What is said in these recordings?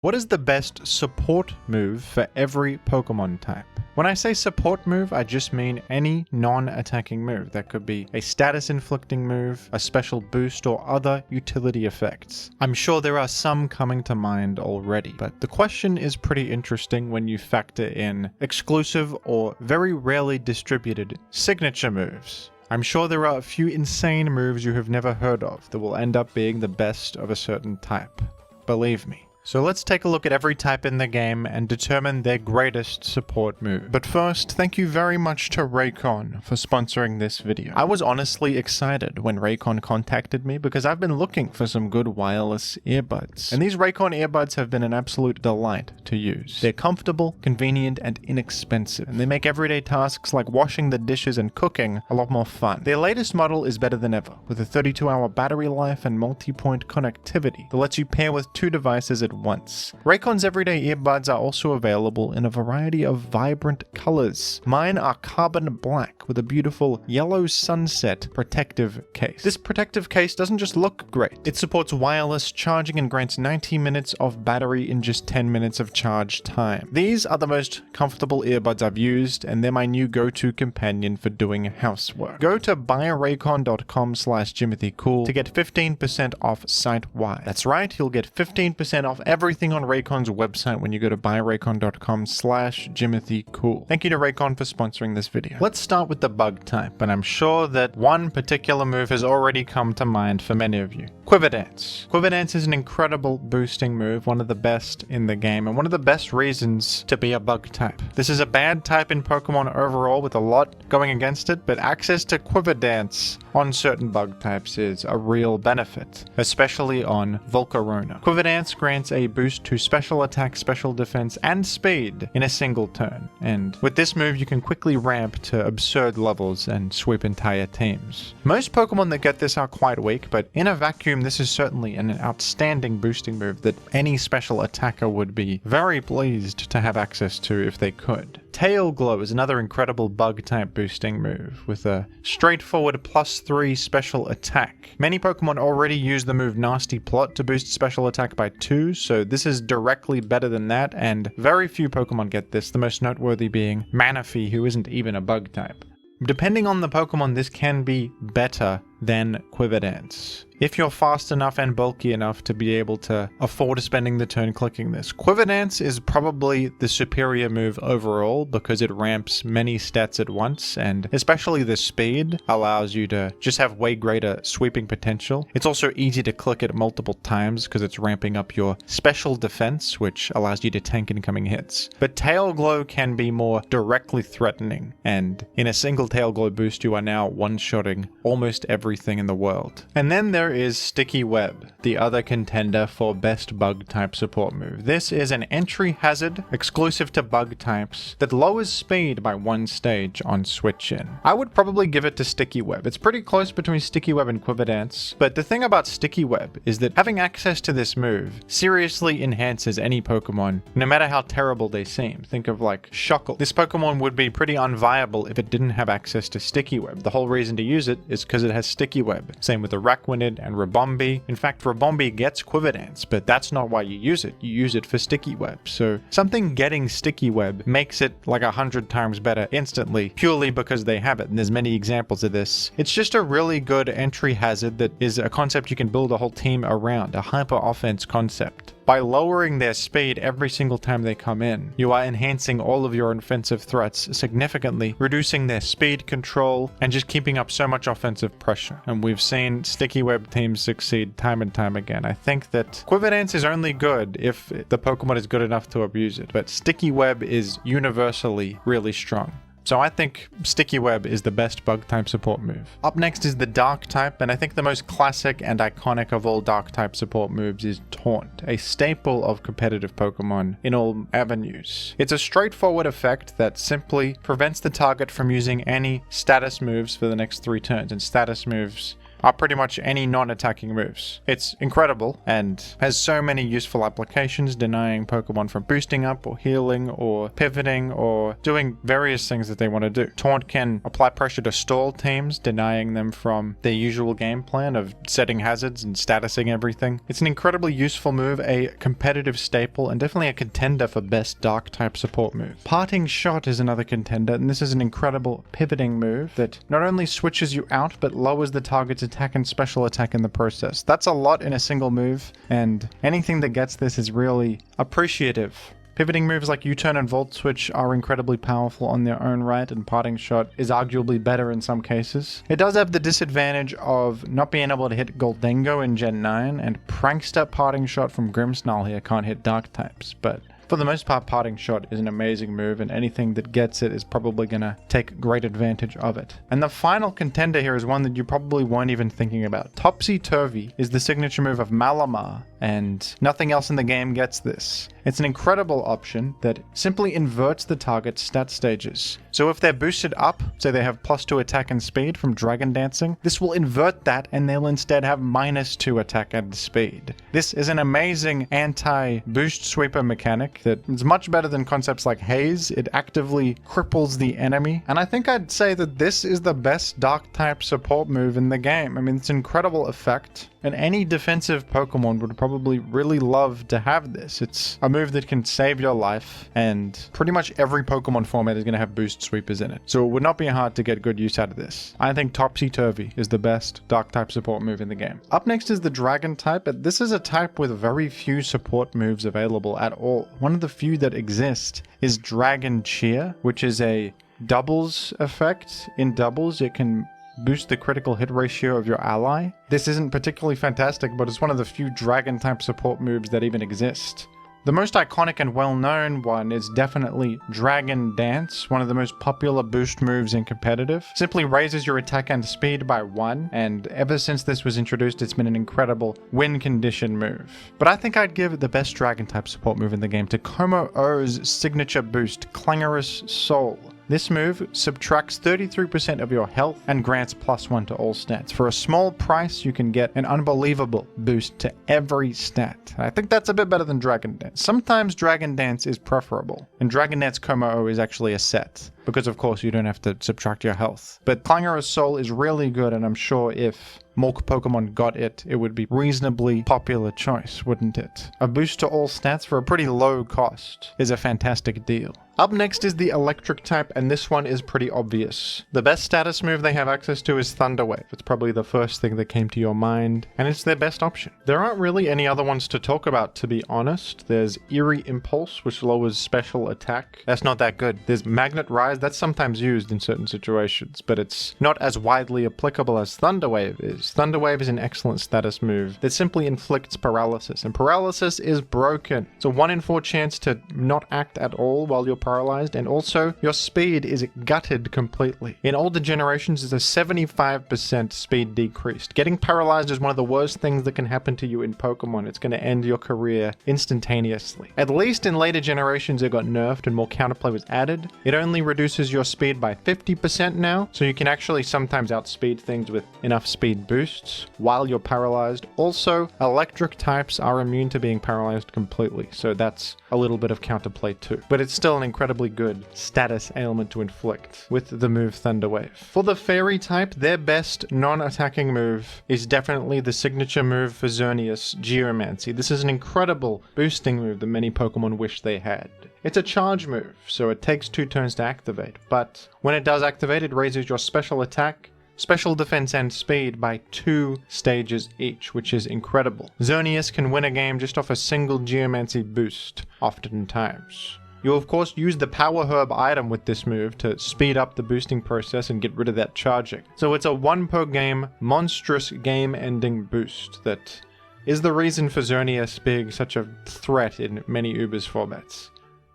What is the best support move for every Pokemon type? When I say support move, I just mean any non-attacking move. That could be a status-inflicting move, a special boost, or other utility effects. I'm sure there are some coming to mind already, but the question is pretty interesting when you factor in exclusive or very rarely distributed signature moves. I'm sure there are a few insane moves you have never heard of that will end up being the best of a certain type. Believe me. So let's take a look at every type in the game and determine their greatest support move. But first, thank you very much to Raycon for sponsoring this video. I was honestly excited when Raycon contacted me because I've been looking for some good wireless earbuds. And these Raycon earbuds have been an absolute delight to use. They're comfortable, convenient, and inexpensive. And they make everyday tasks like washing the dishes and cooking a lot more fun. Their latest model is better than ever, with a 32-hour battery life and multi-point connectivity that lets you pair with two devices at once. Raycon's everyday earbuds are also available in a variety of vibrant colors. Mine are carbon black with a beautiful yellow sunset protective case. This protective case doesn't just look great. It supports wireless charging and grants 90 minutes of battery in just 10 minutes of charge time. These are the most comfortable earbuds I've used, and they're my new go-to companion for doing housework. Go to buyraycon.com/JimothyCool to get 15% off site-wide. That's right, you'll get 15% off everything on Raycon's website when you go to buyraycon.com/JimothyCool. Thank you to Raycon for sponsoring this video. Let's start with the bug type, and I'm sure that one particular move has already come to mind for many of you. Quiver Dance. Quiver Dance is an incredible boosting move, one of the best in the game, and one of the best reasons to be a bug type. This is a bad type in Pokemon overall with a lot going against it, but access to Quiver Dance on certain bug types is a real benefit, especially on Volcarona. Quiver Dance grants a boost to special attack, special defense, and speed in a single turn, and with this move you can quickly ramp to absurd levels and sweep entire teams. Most Pokemon that get this are quite weak, but in a vacuum this is certainly an outstanding boosting move that any special attacker would be very pleased to have access to if they could. Tail Glow is another incredible bug type boosting move with a straightforward +3 special attack. Many Pokemon already use the move Nasty Plot to boost special attack by 2, so this is directly better than that, and very few Pokemon get this, the most noteworthy being Manaphy, who isn't even a bug type. Depending on the Pokemon, this can be better than Quiver Dance, if you're fast enough and bulky enough to be able to afford spending the turn clicking this. Quiver Dance is probably the superior move overall because it ramps many stats at once, and especially the speed allows you to just have way greater sweeping potential. It's also easy to click it multiple times because it's ramping up your special defense, which allows you to tank incoming hits. But Tail Glow can be more directly threatening, and in a single Tail Glow boost you are now one-shotting almost everything in the world. And then there is Sticky Web, the other contender for best bug type support move. This is an entry hazard exclusive to bug types that lowers speed by 1 stage on switch in. I would probably give it to Sticky Web. It's pretty close between Sticky Web and Quiver Dance, but the thing about Sticky Web is that having access to this move seriously enhances any Pokemon, no matter how terrible they seem. Think of like Shuckle. This Pokemon would be pretty unviable if it didn't have access to Sticky Web. The whole reason to use it is because it has Sticky Web. Same with Araquanid and Ribombee. In fact, Ribombee gets Quiver Dance, but that's not why you use it. You use it for Sticky Web. So something getting Sticky Web makes it like 100 times better instantly, purely because they have it, and there's many examples of this. It's just a really good entry hazard that is a concept you can build a whole team around, a hyper offense concept. By lowering their speed every single time they come in, you are enhancing all of your offensive threats significantly, reducing their speed control, and just keeping up so much offensive pressure. And we've seen Sticky Web teams succeed time and time again. I think that Quiver Dance is only good if the Pokemon is good enough to abuse it, but Sticky Web is universally really strong. So I think Sticky Web is the best bug type support move. Up next is the Dark type, and I think the most classic and iconic of all Dark type support moves is Taunt, a staple of competitive Pokemon in all avenues. It's a straightforward effect that simply prevents the target from using any status moves for the next 3 turns, and status moves are pretty much any non-attacking moves. It's incredible and has so many useful applications, denying Pokemon from boosting up or healing or pivoting or doing various things that they want to do. Taunt can apply pressure to stall teams, denying them from their usual game plan of setting hazards and statusing everything. It's an incredibly useful move, a competitive staple, and definitely a contender for best Dark-type support move. Parting Shot is another contender, and this is an incredible pivoting move that not only switches you out, but lowers the target's attack and special attack in the process. That's a lot in a single move, and anything that gets this is really appreciative. Pivoting moves like U-turn and Volt Switch are incredibly powerful on their own right, and Parting Shot is arguably better in some cases. It does have the disadvantage of not being able to hit Goldengo in Gen 9, and Prankster Parting Shot from Grimmsnarl here can't hit Dark types, but for the most part, Parting Shot is an amazing move, and anything that gets it is probably going to take great advantage of it. And the final contender here is one that you probably weren't even thinking about. Topsy-Turvy is the signature move of Malamar, and nothing else in the game gets this. It's an incredible option that simply inverts the target's stat stages. So if they're boosted up, say they have +2 attack and speed from Dragon Dancing, this will invert that and they'll instead have -2 attack and speed. This is an amazing anti-boost sweeper mechanic that is much better than concepts like Haze. It actively cripples the enemy, and I think I'd say that this is the best Dark-type support move in the game. I mean, it's an incredible effect, and any defensive Pokemon would probably really love to have this. It's a move that can save your life, and pretty much every Pokemon format is going to have boost sweepers in it, so it would not be hard to get good use out of this. I think Topsy-Turvy is the best Dark-type support move in the game. Up next is the Dragon type, but this is a type with very few support moves available at all. One of the few that exist is Dragon Cheer, which is a doubles effect. In doubles, it can boost the critical hit ratio of your ally. This isn't particularly fantastic, but it's one of the few Dragon-type support moves that even exist. The most iconic and well-known one is definitely Dragon Dance, one of the most popular boost moves in competitive. Simply raises your attack and speed by 1, and ever since this was introduced, it's been an incredible win condition move. But I think I'd give the best Dragon-type support move in the game to Como-O's signature boost, Clangorous Soul. This move subtracts 33% of your health and grants +1 to all stats. For a small price, you can get an unbelievable boost to every stat. I think that's a bit better than Dragon Dance. Sometimes Dragon Dance is preferable, and Dragon Dance Como-O is actually a set, because of course you don't have to subtract your health. But Clangorous Soul is really good, and I'm sure if more Pokemon got it, it would be reasonably popular choice, wouldn't it? A boost to all stats for a pretty low cost is a fantastic deal. Up next is the Electric type, and this one is pretty obvious. The best status move they have access to is Thunder Wave. It's probably the first thing that came to your mind, and it's their best option. There aren't really any other ones to talk about, to be honest. There's Eerie Impulse, which lowers special attack. That's not that good. There's Magnet Rise, that's sometimes used in certain situations, but it's not as widely applicable as Thunder Wave is. Thunder Wave is an excellent status move that simply inflicts paralysis, and paralysis is broken. It's a 1 in 4 chance to not act at all while you're paralyzed, and also your speed is gutted completely. In older generations, there's a 75% speed decreased. Getting paralyzed is one of the worst things that can happen to you in Pokemon. It's going to end your career instantaneously. At least in later generations, it got nerfed and more counterplay was added. It only reduces your speed by 50% now, so you can actually sometimes outspeed things with enough speed boosts while you're paralyzed. Also, electric types are immune to being paralyzed completely, so that's a little bit of counterplay too. But it's still an incredibly good status ailment to inflict with the move Thunder Wave. For the Fairy type, their best non-attacking move is definitely the signature move for Xerneas, Geomancy. This is an incredible boosting move that many Pokemon wish they had. It's a charge move, so it takes 2 turns to activate, but when it does activate, it raises your special attack, special defense, and speed by 2 stages each, which is incredible. Xerneas can win a game just off a single Geomancy boost, oftentimes. You'll of course use the Power Herb item with this move to speed up the boosting process and get rid of that charging. So it's a 1 per game, monstrous game-ending boost that is the reason for Xerneas being such a threat in many Ubers formats.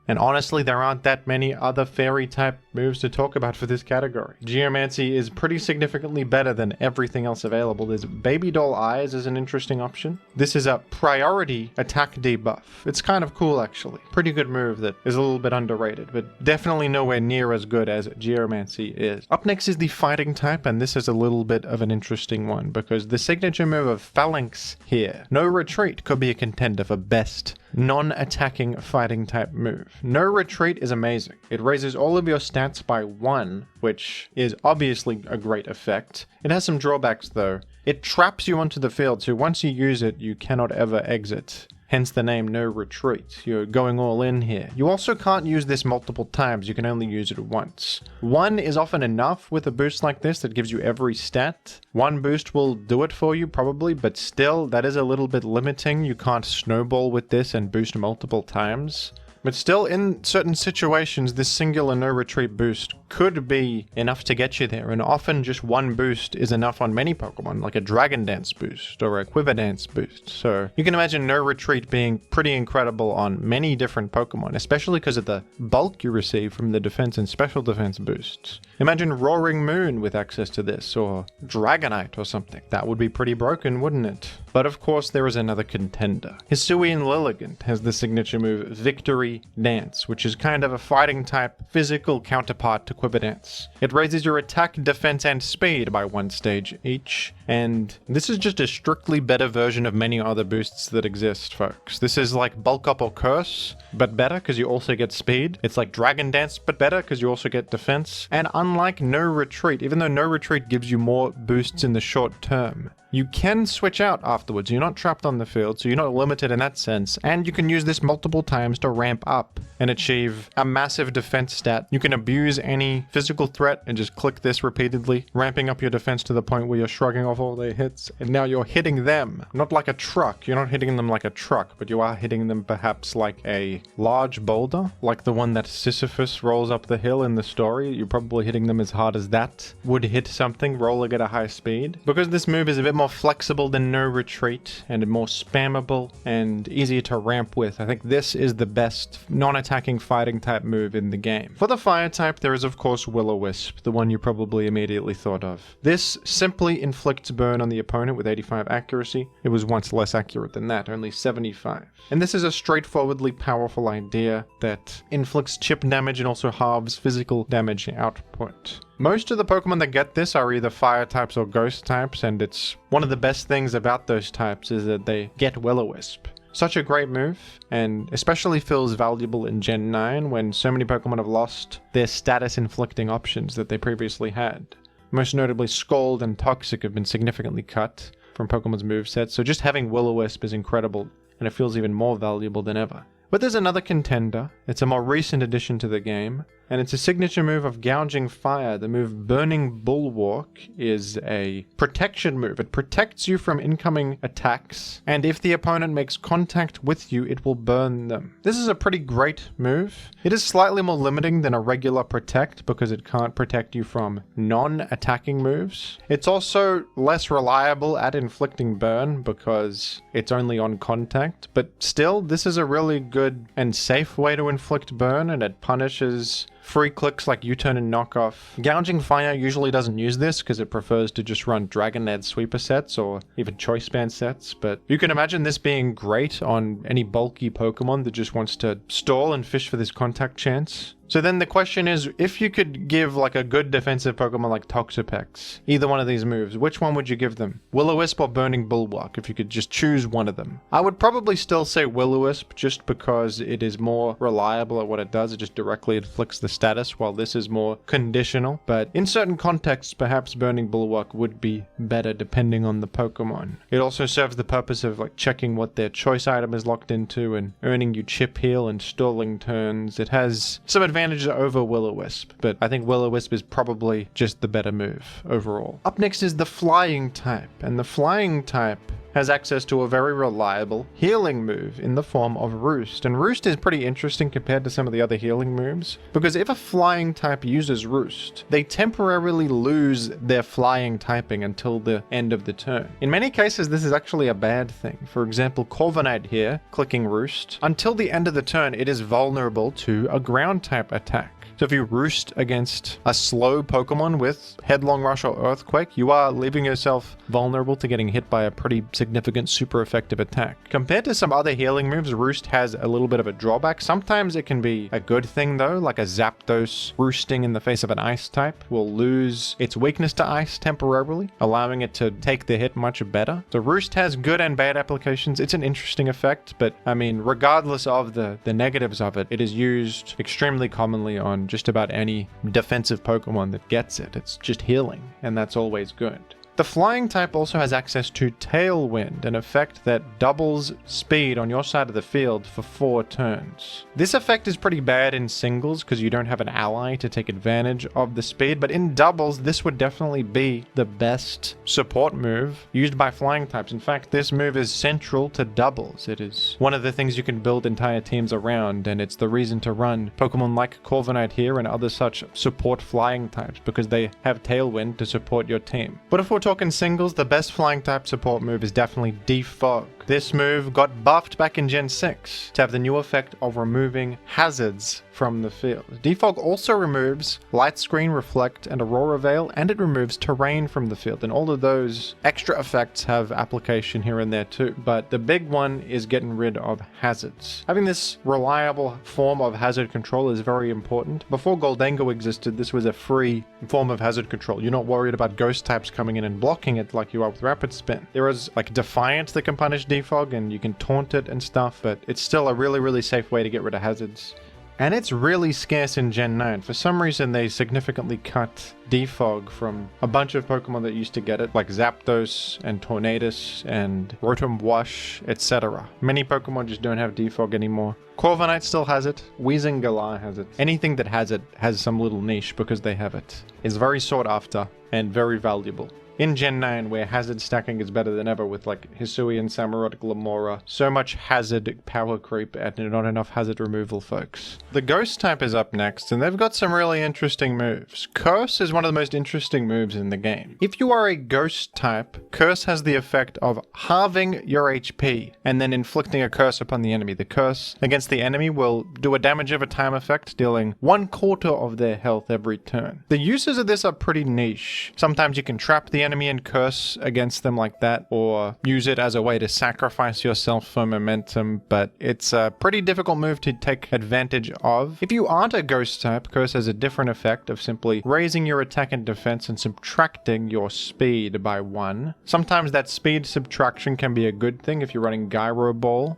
And honestly, there aren't that many other Fairy type moves to talk about for this category. Geomancy is pretty significantly better than everything else available. There's Baby Doll Eyes as an interesting option. This is a priority attack debuff. It's kind of cool actually. Pretty good move that is a little bit underrated, but definitely nowhere near as good as Geomancy is. Up next is the fighting type, and this is a little bit of an interesting one because the signature move of Phalanx here, No Retreat, could be a contender for best non-attacking fighting type move. No Retreat is amazing. It raises all of your stats by 1, which is obviously a great effect. It has some drawbacks though. It traps you onto the field, so once you use it, you cannot ever exit. Hence the name No Retreat. You're going all in here. You also can't use this multiple times, you can only use it once. 1 is often enough with a boost like this that gives you every stat. 1 boost will do it for you probably, but still that is a little bit limiting. You can't snowball with this and boost multiple times. But still, in certain situations, this singular No Retreat boost could be enough to get you there, and often just 1 boost is enough on many Pokemon, like a Dragon Dance boost or a Quiver Dance boost. So you can imagine No Retreat being pretty incredible on many different Pokemon, especially because of the bulk you receive from the defense and special defense boosts. Imagine Roaring Moon with access to this, or Dragonite or something. That would be pretty broken, wouldn't it? But of course there is another contender. Hisuian Lilligant has the signature move Victory Dance, which is kind of a fighting type physical counterpart to Quiver Dance. It raises your attack, defense, and speed by 1 stage each, and this is just a strictly better version of many other boosts that exist, folks. This is like Bulk Up or Curse, but better because you also get speed. It's like Dragon Dance, but better because you also get defense. And unlike No Retreat, even though No Retreat gives you more boosts in the short term, you can switch out afterwards. You're not trapped on the field, so you're not limited in that sense. And you can use this multiple times to ramp up and achieve a massive defense stat. You can abuse any physical threat and just click this repeatedly, ramping up your defense to the point where you're shrugging off all their hits. And now you're hitting them, not like a truck. You're not hitting them like a truck, but you are hitting them perhaps like a large boulder, like the one that Sisyphus rolls up the hill in the story. You're probably hitting them as hard as that would hit something rolling at a high speed. Because this move is a bit more flexible than No Retreat and more spammable and easier to ramp with, I think this is the best non-attacking fighting type move in the game. For the fire type, there is of course Will-O-Wisp, the one you probably immediately thought of. This simply inflicts burn on the opponent with 85 accuracy. It was once less accurate than that, only 75. And this is a straightforwardly powerful idea that inflicts chip damage and also halves physical damage output. Most of the Pokemon that get this are either fire types or ghost types, and it's one of the best things about those types is that they get Will-O-Wisp. Such a great move, and especially feels valuable in Gen 9 when so many Pokemon have lost their status-inflicting options that they previously had. Most notably, Scald and Toxic have been significantly cut from Pokemon's movesets, so just having Will-O-Wisp is incredible, and it feels even more valuable than ever. But there's another contender. It's a more recent addition to the game, and it's a signature move of Gouging Fire. The move Burning Bulwark is a protection move. It protects you from incoming attacks, and if the opponent makes contact with you, it will burn them. This is a pretty great move. It is slightly more limiting than a regular Protect because it can't protect you from non-attacking moves. It's also less reliable at inflicting burn because it's only on contact, but still, this is a really good and safe way to inflict burn, and it punishes free clicks like U-turn and knockoff. Gouging Fire usually doesn't use this because it prefers to just run Dragonade sweeper sets or even Choice Band sets, but you can imagine this being great on any bulky Pokemon that just wants to stall and fish for this contact chance. So then the question is, if you could give like a good defensive Pokemon like Toxapex either one of these moves, which one would you give them? Will-O-Wisp or Burning Bulwark, if you could just choose one of them? I would probably still say Will-O-Wisp just because it is more reliable at what it does. It just directly inflicts the status, while this is more conditional. But in certain contexts, perhaps Burning Bulwark would be better depending on the Pokemon. It also serves the purpose of like checking what their choice item is locked into and earning you chip heal and stalling turns. It has some advantages over Will-O-Wisp, but I think Will-O-Wisp is probably just the better move overall. Up next is the Flying type, and the Flying type has access to a very reliable healing move in the form of Roost. And Roost is pretty interesting compared to some of the other healing moves, because if a flying type uses Roost, they temporarily lose their flying typing until the end of the turn. In many cases, this is actually a bad thing. For example, Corviknight here, clicking Roost, until the end of the turn, it is vulnerable to a ground type attack. So if you roost against a slow Pokemon with Headlong Rush or Earthquake, you are leaving yourself vulnerable to getting hit by a pretty significant super effective attack. Compared to some other healing moves, Roost has a little bit of a drawback. Sometimes it can be a good thing though, like a Zapdos roosting in the face of an ice type will lose its weakness to ice temporarily, allowing it to take the hit much better. So Roost has good and bad applications. It's an interesting effect, but I mean, regardless of the negatives of it, it is used extremely commonly on just about any defensive Pokemon that gets it. It's just healing, and that's always good. The flying type also has access to Tailwind, an effect that doubles speed on your side of the field for 4 turns. This effect is pretty bad in singles because you don't have an ally to take advantage of the speed, but in doubles, this would definitely be the best support move used by flying types. In fact, this move is central to doubles. It is one of the things you can build entire teams around, and it's the reason to run Pokemon like Corviknight here and other such support flying types because they have Tailwind to support your team. But if we're talking singles, the best flying type support move is definitely Defog. This move got buffed back in Gen 6 to have the new effect of removing hazards from the field. Defog also removes Light Screen, Reflect, and Aurora Veil, and it removes terrain from the field, and all of those extra effects have application here and there too, but the big one is getting rid of hazards. Having this reliable form of hazard control is very important. Before Goldengo existed, this was a free form of hazard control. You're not worried about ghost types coming in and blocking it like you are with Rapid Spin. There is like Defiant that can punish Defog, and you can taunt it and stuff, but it's still a really safe way to get rid of hazards. And it's really scarce in Gen 9. For some reason, they significantly cut Defog from a bunch of Pokemon that used to get it, like Zapdos and Tornadus and Rotom Wash, etc. Many Pokemon just don't have Defog anymore. Corviknight still has it. Weezing has it. Anything that has it has some little niche because they have it. It's very sought after and very valuable. In Gen 9, where hazard stacking is better than ever with like Hisuian, Samurott, Glamora, so much hazard power creep and not enough hazard removal, folks. The Ghost type is up next, and they've got some really interesting moves. Curse is one of the most interesting moves in the game. If you are a Ghost type, Curse has the effect of halving your HP and then inflicting a curse upon the enemy. The curse against the enemy will do a damage over time effect, dealing 1/4 of their health every turn. The uses of this are pretty niche. Sometimes you can trap the enemy and curse against them like that, or use it as a way to sacrifice yourself for momentum, but it's a pretty difficult move to take advantage of. If you aren't a Ghost type, Curse has a different effect of simply raising your attack and defense and subtracting your speed by 1. Sometimes that speed subtraction can be a good thing if you're running Gyro Ball.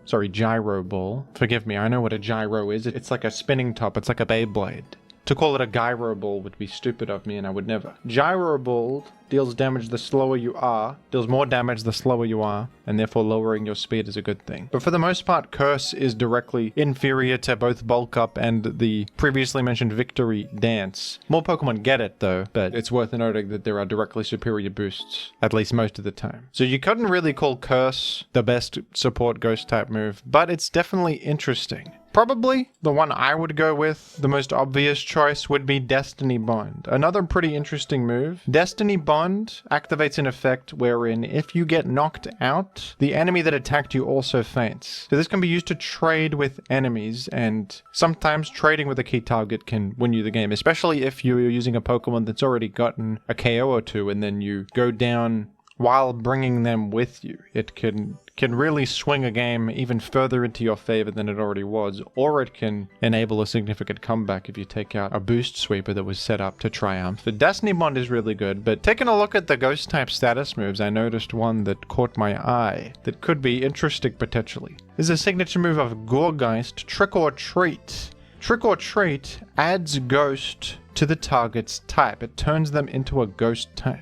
Forgive me, I know what a gyro is. It's like a spinning top, it's like a Beyblade. To call it a Gyro Ball would be stupid of me, and I would never. Gyro Ball deals damage the slower you are, deals more damage the slower you are, and therefore lowering your speed is a good thing. But for the most part, Curse is directly inferior to both Bulk Up and the previously mentioned Victory Dance. More Pokemon get it though, but it's worth noting that there are directly superior boosts, at least most of the time. So you couldn't really call Curse the best support Ghost type move, but it's definitely interesting. Probably the one I would go with, the most obvious choice, would be Destiny Bond. Another pretty interesting move. Destiny Bond activates an effect wherein if you get knocked out, the enemy that attacked you also faints. So this can be used to trade with enemies, and sometimes trading with a key target can win you the game, especially if you're using a Pokemon that's already gotten a KO or two and then you go down while bringing them with you. It can really swing a game even further into your favor than it already was, or it can enable a significant comeback if you take out a boost sweeper that was set up to triumph. The Destiny Bond is really good, but taking a look at the Ghost type status moves, I noticed one that caught my eye that could be interesting potentially. This is a signature move of Gourgeist, Trick or Treat. Trick or Treat adds Ghost to the target's type. It turns them into a Ghost type.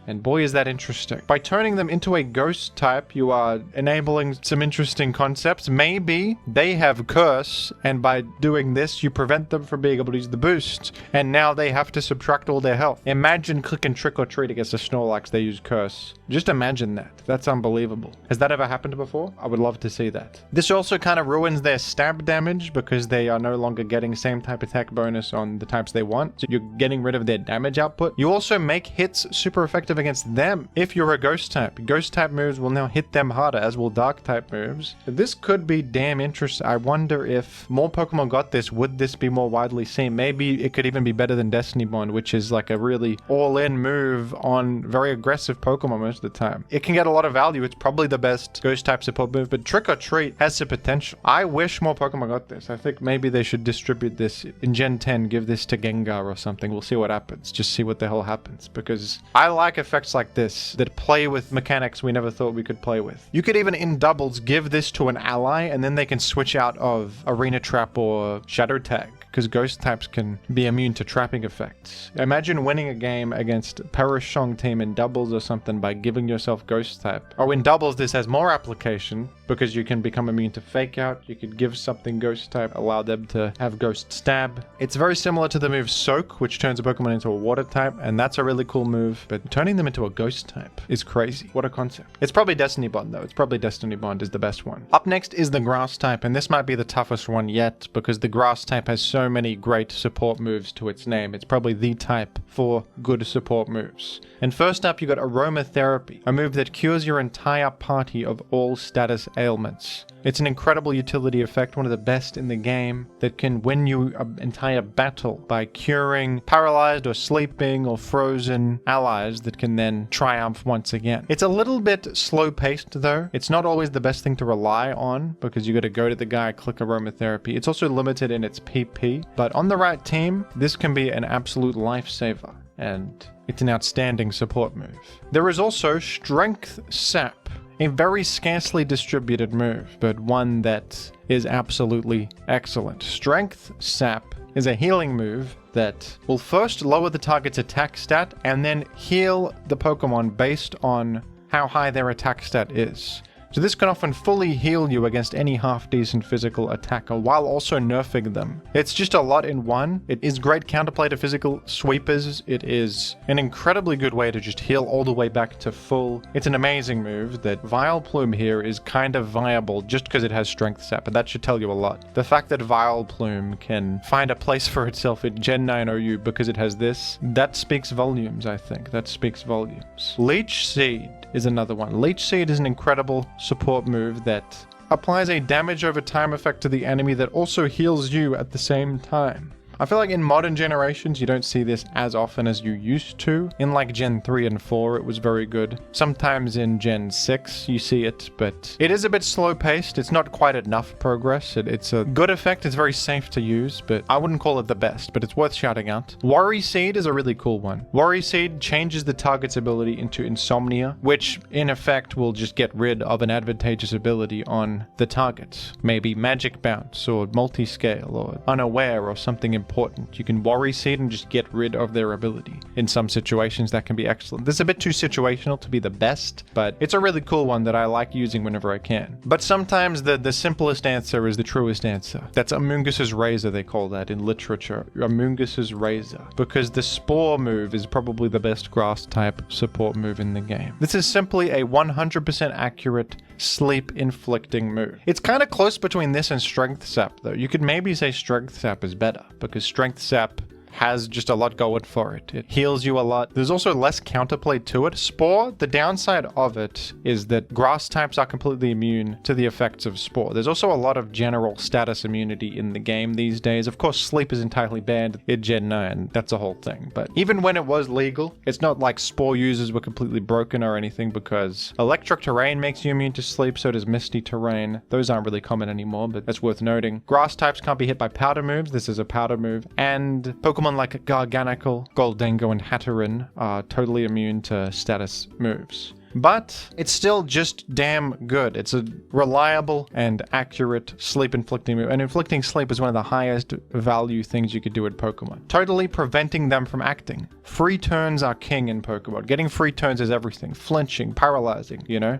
And boy, is that interesting. By turning them into a Ghost type, you are enabling some interesting concepts. Maybe they have Curse, and by doing this, you prevent them from being able to use the boost. And now they have to subtract all their health. Imagine clicking Trick or Treat against a Snorlax, they use Curse. Just imagine that. That's unbelievable. Has that ever happened before? I would love to see that. This also kind of ruins their stab damage because they are no longer getting same type attack bonus on the types they want. So you're getting rid of their damage output. You also make hits super effective effective against them if you're a ghost type. Ghost type moves will now hit them harder, as will dark type moves. This could be damn interesting. I wonder if more Pokemon got this, would this be more widely seen? Maybe it could even be better than Destiny Bond, which is like a really all-in move on very aggressive Pokemon most of the time. It can get a lot of value. It's probably the best ghost type support move, but Trick or Treat has the potential. I wish more Pokemon got this. I think maybe they should distribute this in Gen 10, give this to Gengar or something. We'll see what happens. Just see what the hell happens, because I like effects like this that play with mechanics we never thought we could play with. You could even in doubles give this to an ally and then they can switch out of Arena Trap or Shadow Tag, because ghost types can be immune to trapping effects. Imagine winning a game against Parashong team in doubles or something by giving yourself ghost type. Oh, in doubles this has more application because you can become immune to fake out. You could give something ghost type, allow them to have ghost stab. It's very similar to the move Soak, which turns a Pokemon into a water type, and that's a really cool move, but turning them into a ghost type is crazy. What a concept. It's probably Destiny Bond though. It's probably Destiny Bond is the best one. Up next is the grass type, and this might be the toughest one yet because the grass type has so many great support moves to its name. It's probably the type for good support moves. And first up, you got Aromatherapy, a move that cures your entire party of all status ailments. It's an incredible utility effect, one of the best in the game, that can win you an entire battle by curing paralyzed or sleeping or frozen allies that can then triumph once again. It's a little bit slow paced though. It's not always the best thing to rely on because you got to go to the guy, click Aromatherapy. It's also limited in its PP, but on the right team, this can be an absolute lifesaver, and it's an outstanding support move. There is also Strength Sap, a very scarcely distributed move, but one that is absolutely excellent. Strength Sap is a healing move that will first lower the target's attack stat and then heal the Pokemon based on how high their attack stat is. So this can often fully heal you against any half-decent physical attacker while also nerfing them. It's just a lot in one. It is great counterplay to physical sweepers. It is an incredibly good way to just heal all the way back to full. It's an amazing move that Vileplume here is kind of viable just because it has Strength Sap, and that should tell you a lot. The fact that Vileplume can find a place for itself in Gen 9 OU because it has this, that speaks volumes, I think. That speaks volumes. Leech Seed is another one. Leech Seed is an incredible support move that applies a damage over time effect to the enemy that also heals you at the same time. I feel like in modern generations, you don't see this as often as you used to. In like Gen 3 and 4, it was very good. Sometimes in Gen 6, you see it, but it is a bit slow-paced. It's not quite enough progress. It's a good effect. It's very safe to use, but I wouldn't call it the best, but it's worth shouting out. Worry Seed is a really cool one. Worry Seed changes the target's ability into Insomnia, which in effect will just get rid of an advantageous ability on the target. Maybe Magic Bounce or Multiscale or Unaware or something important. You can Worry Seed and just get rid of their ability. In some situations, that can be excellent. This is a bit too situational to be the best, but it's a really cool one that I like using whenever I can. But sometimes the simplest answer is the truest answer. That's Amungus's Razor, they call that in literature. Amungus's Razor. Because the Spore move is probably the best grass type support move in the game. This is simply a 100% accurate sleep inflicting move. It's kind of close between this and Strength Sap though. You could maybe say Strength Sap is better because Strength Sap has just a lot going for it. It heals you a lot. There's also less counterplay to it. Spore, the downside of it is that grass types are completely immune to the effects of Spore. There's also a lot of general status immunity in the game these days. Of course, sleep is entirely banned in Gen 9. That's a whole thing. But even when it was legal, it's not like Spore users were completely broken or anything because Electric Terrain makes you immune to sleep, so does Misty Terrain. Those aren't really common anymore, but that's worth noting. Grass types can't be hit by powder moves. This is a powder move. And Pokemon like Garganacl, Goldengo, and Hatterene are totally immune to status moves. But it's still just damn good. It's a reliable and accurate sleep inflicting move. And inflicting sleep is one of the highest value things you could do at Pokemon. Totally preventing them from acting. Free turns are king in Pokemon. Getting free turns is everything. Flinching, paralyzing, you know?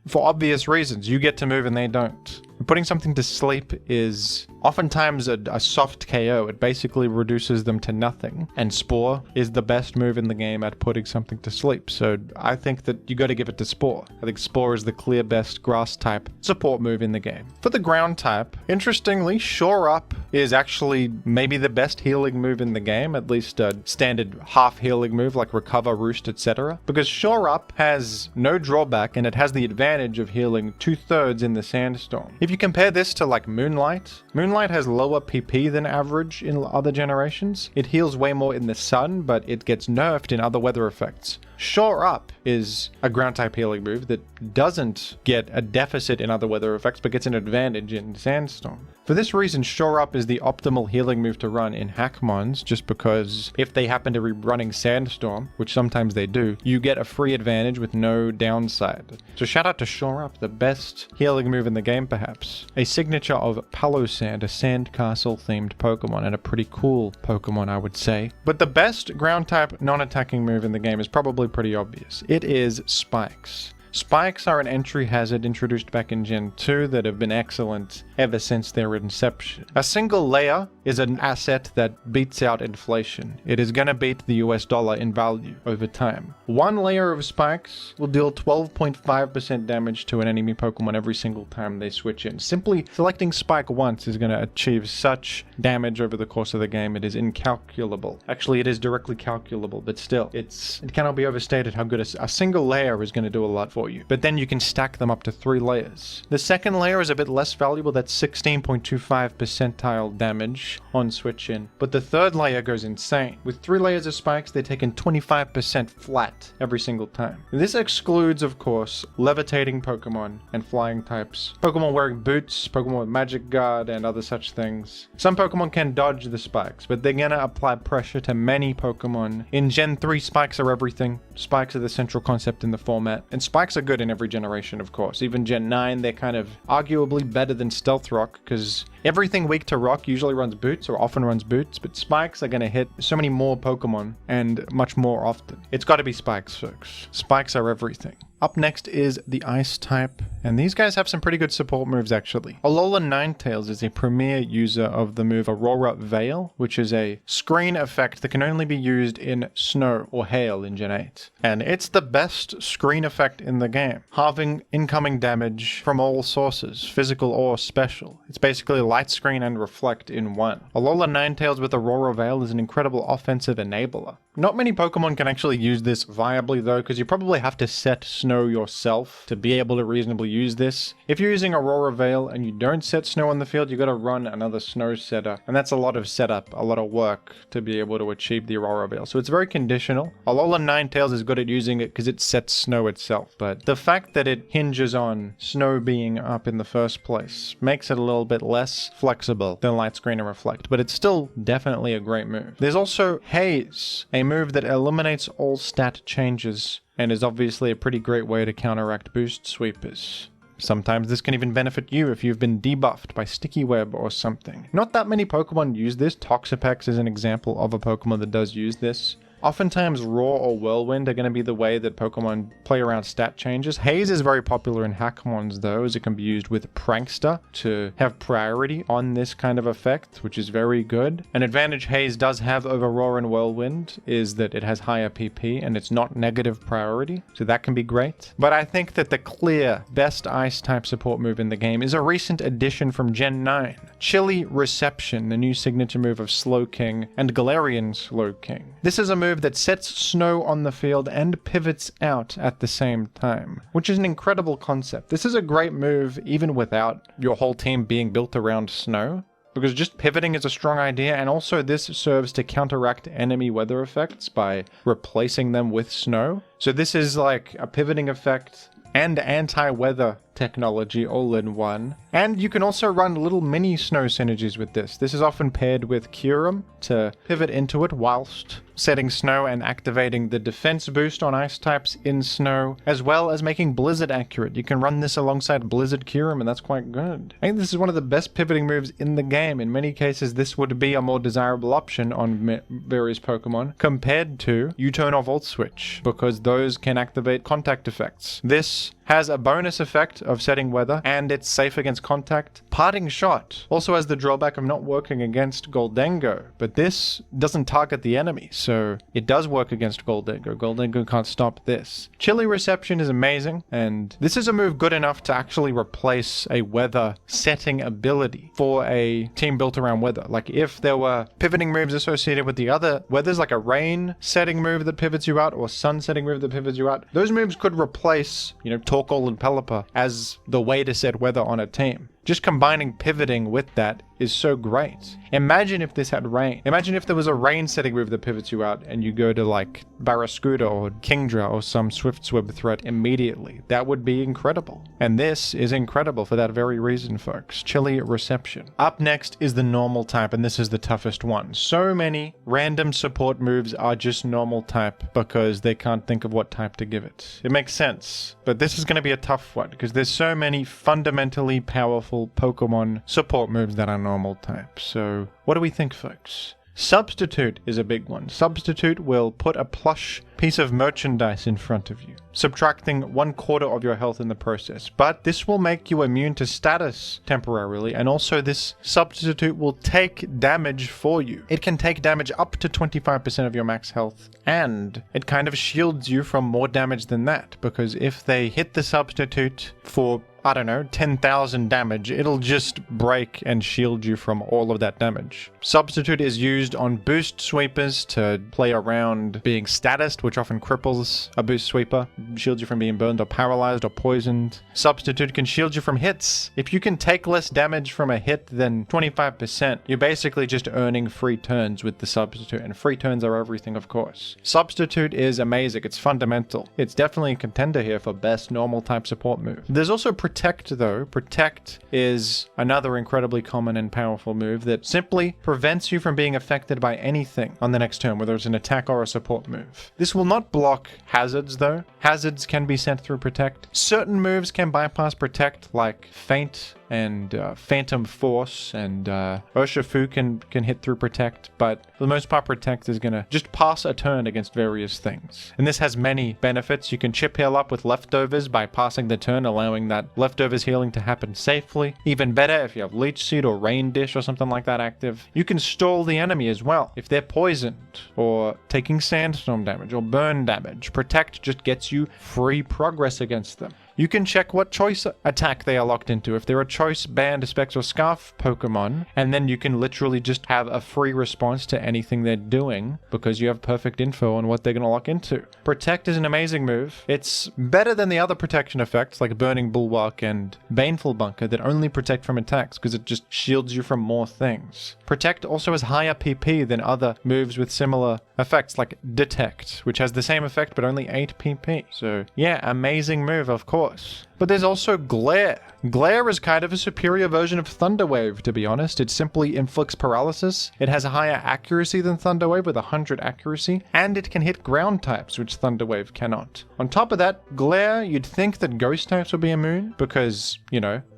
For obvious reasons. You get to move and they don't. Putting something to sleep is oftentimes a soft KO. It basically reduces them to nothing. And Spore is the best move in the game at putting something to sleep. So I think that you got to give it to Spore. I think Spore is the clear best grass type support move in the game. For the ground type, interestingly, Shore Up is actually maybe the best healing move in the game, at least a standard half healing move like Recover, Roost, etc. Because Shore Up has no drawback and it has the advantage of healing 2/3 in the Sandstorm. If you compare this to like Moonlight has lower PP than average in other generations. It heals way more in the sun, but it gets nerfed in other weather effects. Shore Up is a ground type healing move that doesn't get a deficit in other weather effects, but gets an advantage in Sandstorm. For this reason, Shore Up is the optimal healing move to run in Hackmons, just because if they happen to be running Sandstorm, which sometimes they do, you get a free advantage with no downside. So shout out to Shore Up, the best healing move in the game perhaps. A signature of Palosand, a sandcastle themed Pokemon, and a pretty cool Pokemon I would say. But the best ground type non-attacking move in the game is probably pretty obvious. It is Spikes. Spikes are an entry hazard introduced back in Gen 2 that have been excellent ever since their inception. A single layer is an asset that beats out inflation. It is going to beat the US dollar in value over time. One layer of spikes will deal 12.5% damage to an enemy Pokemon every single time they switch in. Simply selecting Spike once is going to achieve such damage over the course of the game. It is incalculable. Actually, it is directly calculable, but still, it cannot be overstated how good a single layer is going to do a lot for you. But then you can stack them up to 3 layers. The second layer is a bit less valuable. That's 16.25 percentile damage on switch in. But the third layer goes insane. With 3 layers of spikes, they're taking 25% flat every single time. This excludes, of course, levitating Pokemon and flying types. Pokemon wearing boots, Pokemon with Magic Guard, and other such things. Some Pokemon can dodge the spikes, but they're gonna apply pressure to many Pokemon. In Gen 3, spikes are everything. Spikes are the central concept in the format, and spikes are good in every generation, of course. Even Gen 9, they're kind of arguably better than Stealth Rock, because everything weak to Rock usually runs boots, or often runs boots, but spikes are going to hit so many more Pokemon, and much more often. It's got to be spikes, folks. Spikes are everything. Up next is the Ice type, and these guys have some pretty good support moves actually. Alola Ninetales is a premier user of the move Aurora Veil, which is a screen effect that can only be used in snow or hail in Gen 8. And it's the best screen effect in the game, halving incoming damage from all sources, physical or special. It's basically light screen and reflect in one. Alola Ninetales with Aurora Veil is an incredible offensive enabler. Not many Pokemon can actually use this viably though, because you probably have to set snow yourself to be able to reasonably use this. If you're using Aurora Veil and you don't set snow on the field, you gotta run another snow setter, and that's a lot of setup, a lot of work to be able to achieve the Aurora Veil. So it's very conditional. Alola Ninetales is good at using it because it sets snow itself, but the fact that it hinges on snow being up in the first place makes it a little bit less flexible than Light Screen and Reflect, but it's still definitely a great move. There's also Haze, a move that eliminates all stat changes and is obviously a pretty great way to counteract boost sweepers. Sometimes this can even benefit you if you've been debuffed by Sticky Web or something. Not that many Pokemon use this. Toxapex is an example of a Pokemon that does use this. Oftentimes, Roar or Whirlwind are going to be the way that Pokemon play around stat changes. Haze is very popular in Hackmons though, as it can be used with Prankster to have priority on this kind of effect, which is very good. An advantage Haze does have over Roar and Whirlwind is that it has higher PP and it's not negative priority, so that can be great. But I think that the clear best Ice type support move in the game is a recent addition from Gen 9. Chilly Reception, the new signature move of Slowking and Galarian Slowking. This is a move that sets snow on the field and pivots out at the same time, which is an incredible concept. This is a great move even without your whole team being built around snow, because just pivoting is a strong idea, and also this serves to counteract enemy weather effects by replacing them with snow. So this is like a pivoting effect and anti-weather technology all in one. And you can also run little mini snow synergies with this. This is often paired with Kyurem to pivot into it whilst setting snow and activating the defense boost on ice types in snow, as well as making Blizzard accurate. You can run this alongside Blizzard Kyurem, and that's quite good. I think this is one of the best pivoting moves in the game. In many cases, this would be a more desirable option on various Pokemon compared to U-turn or Volt Switch, because those can activate contact effects. This has a bonus effect of setting weather, and it's safe against contact. Parting Shot also has the drawback of not working against Goldengo, but this doesn't target the enemy, so it does work against Goldengo. Goldengo can't stop this. Chilly Reception is amazing, and this is a move good enough to actually replace a weather setting ability for a team built around weather. Like if there were pivoting moves associated with the other weathers, like a rain setting move that pivots you out or sun setting move that pivots you out, those moves could replace, Torkoal and Pelipper as the way to set weather on a team. Just combining pivoting with that is so great. Imagine if this had rain. Imagine if there was a rain setting move that pivots you out and you go to like Barraskewda or Kingdra or some Swift Swim threat immediately. That would be incredible. And this is incredible for that very reason, folks. Chilly Reception. Up next is the normal type, and this is the toughest one. So many random support moves are just normal type because they can't think of what type to give it. It makes sense, but this is going to be a tough one because there's so many fundamentally powerful Pokemon support moves that are normal type. So what do we think, folks? Substitute is a big one. Substitute will put a plush piece of merchandise in front of you, subtracting 1/4 of your health in the process. But this will make you immune to status temporarily, and also this substitute will take damage for you. It can take damage up to 25% of your max health, and it kind of shields you from more damage than that, because if they hit the substitute for 10,000 damage, it'll just break and shield you from all of that damage. Substitute is used on boost sweepers to play around being statused, which often cripples a boost sweeper, shields you from being burned or paralyzed or poisoned. Substitute can shield you from hits. If you can take less damage from a hit than 25%, you're basically just earning free turns with the substitute, and free turns are everything, of course. Substitute is amazing. It's fundamental. It's definitely a contender here for best normal type support move. There's also Protect, though. Protect is another incredibly common and powerful move that simply prevents you from being affected by anything on the next turn, whether it's an attack or a support move. This will not block hazards, though. Hazards can be sent through Protect. Certain moves can bypass Protect, like Feint and Phantom Force, and Urshifu can hit through Protect, but for the most part, Protect is going to just pass a turn against various things. And this has many benefits. You can chip heal up with leftovers by passing the turn, allowing that leftovers healing to happen safely. Even better if you have Leech Seed or Rain Dish or something like that active. You can stall the enemy as well. If they're poisoned or taking sandstorm damage or burn damage, Protect just gets you free progress against them. You can check what choice attack they are locked into. If they're a choice Band, Specs, or Scarf Pokemon, and then you can literally just have a free response to anything they're doing because you have perfect info on what they're going to lock into. Protect is an amazing move. It's better than the other protection effects like Burning Bulwark and Baneful Bunker that only protect from attacks because it just shields you from more things. Protect also has higher PP than other moves with similar effects like Detect, which has the same effect but only 8 PP. So yeah, amazing move, of course. But there's also Glare. Glare is kind of a superior version of Thunder Wave, to be honest. It simply inflicts paralysis. It has a higher accuracy than Thunder Wave with 100 accuracy, and it can hit ground types, which Thunder Wave cannot. On top of that, Glare, you'd think that ghost types would be immune because,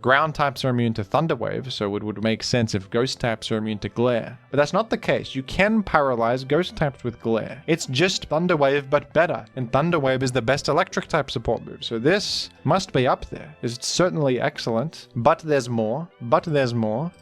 ground types are immune to Thunder Wave, so it would make sense if ghost types are immune to Glare. But that's not the case. You can paralyze ghost types with Glare. It's just Thunder Wave, but better, and Thunder Wave is the best electric type support move, so this must be up there. It's certainly excellent, but there's more.